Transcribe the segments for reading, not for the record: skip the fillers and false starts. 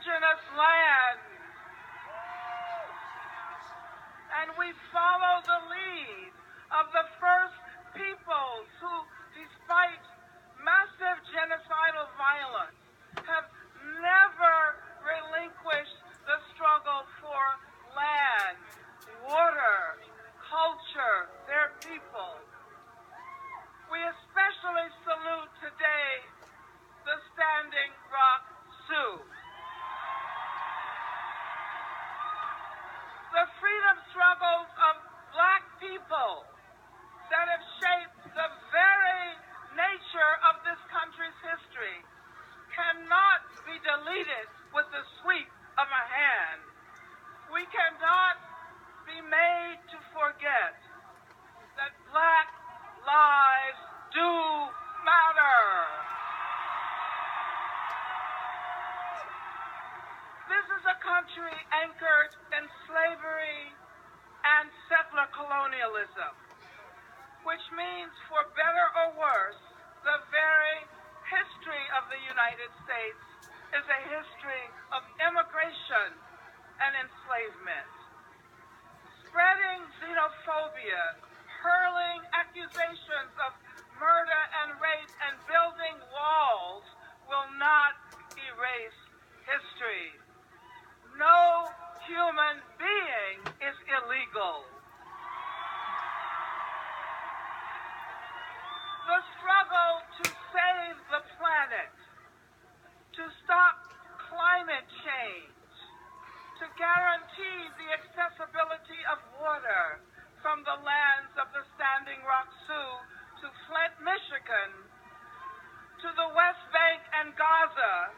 indigenous land. And we follow the lead of the first peoples who, despite massive genocidal violence, have never relinquished the struggle for land, water, culture, their people. We especially salute today the Standing Rock Sioux. The freedom struggles of Black people that have shaped the very nature of this country's history cannot be deleted with the sweep of a hand. We cannot be made to forget that Black lives do matter. This is a country anchored in slavery and settler colonialism, which means, for better or worse, the very history of the United States is a history of immigration and enslavement. Spreading xenophobia, hurling accusations of murder and rape, and building walls will not erase history. No human being is illegal. The struggle to save the planet, to stop climate change, to guarantee the accessibility of water from the lands of the Standing Rock Sioux to Flint, Michigan, to the West Bank and Gaza,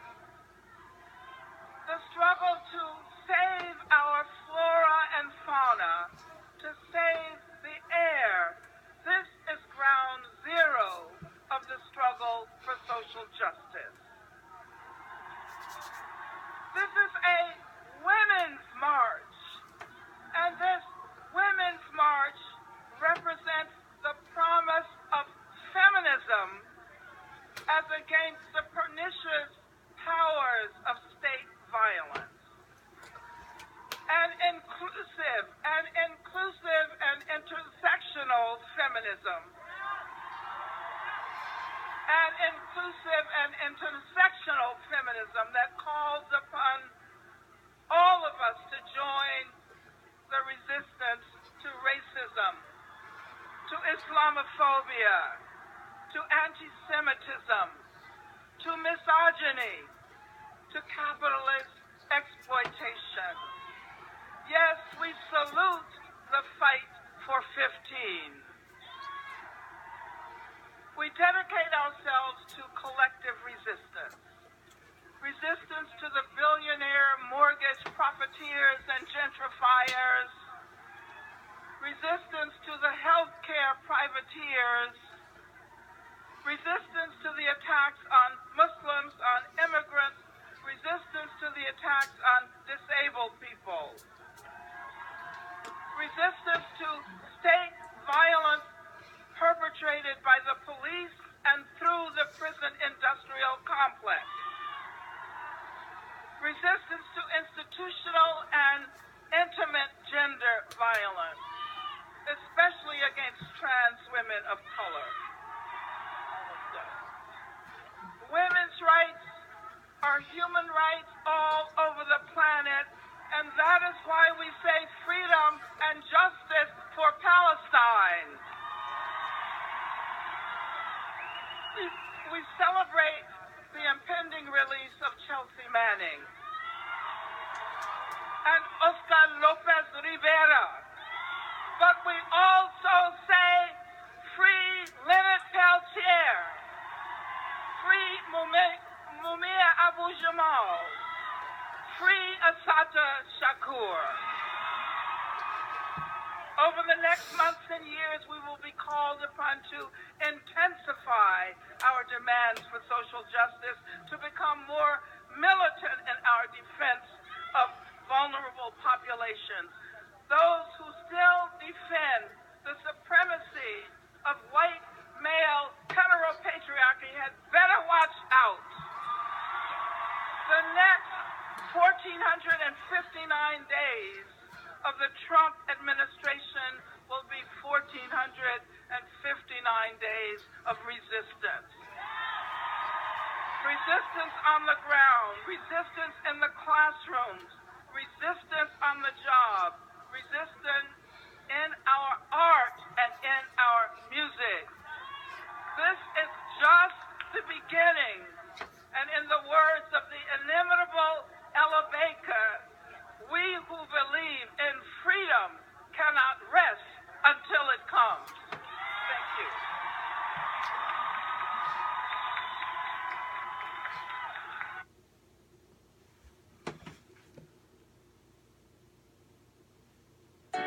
the struggle to save our flora and fauna, to save the air, this is ground zero of the struggle for social justice. This is a women's march, and this women's march represents the promise of feminism as against the pernicious powers of state violence. An inclusive and intersectional feminism. An inclusive and intersectional feminism that calls upon all of us to join the resistance to racism, to Islamophobia, to anti-Semitism, to misogyny, to capitalist exploitation. Yes, we salute the fight for 15. We dedicate ourselves to collective resistance. Resistance to the billionaire mortgage profiteers and gentrifiers. Resistance to the healthcare privateers. Resistance to the attacks on Muslims, on immigrants. Resistance to the attacks on disabled people. Resistance to state violence perpetrated by the police and through the prison industrial complex. Resistance to institutional and intimate gender violence, especially against trans women of color. Women's rights are human rights all over the planet, and that is why we say freedom and justice for Palestine. We celebrate the impending release of Chelsea Manning and Oscar Lopez Rivera, but we also say free Leonard Peltier, free Mumia Abu-Jamal, free Assata Shakur. Over the next months and years, we will be called upon to intensify our demands for social justice, to become more militant in our defense of vulnerable populations. Those who still defend the supremacy of white male heteropatriarchy had better watch out. The next 14 days of resistance. Resistance on the ground, resistance in the classrooms, resistance on the job, resistance in our art and in our music. This is just the beginning. And in the words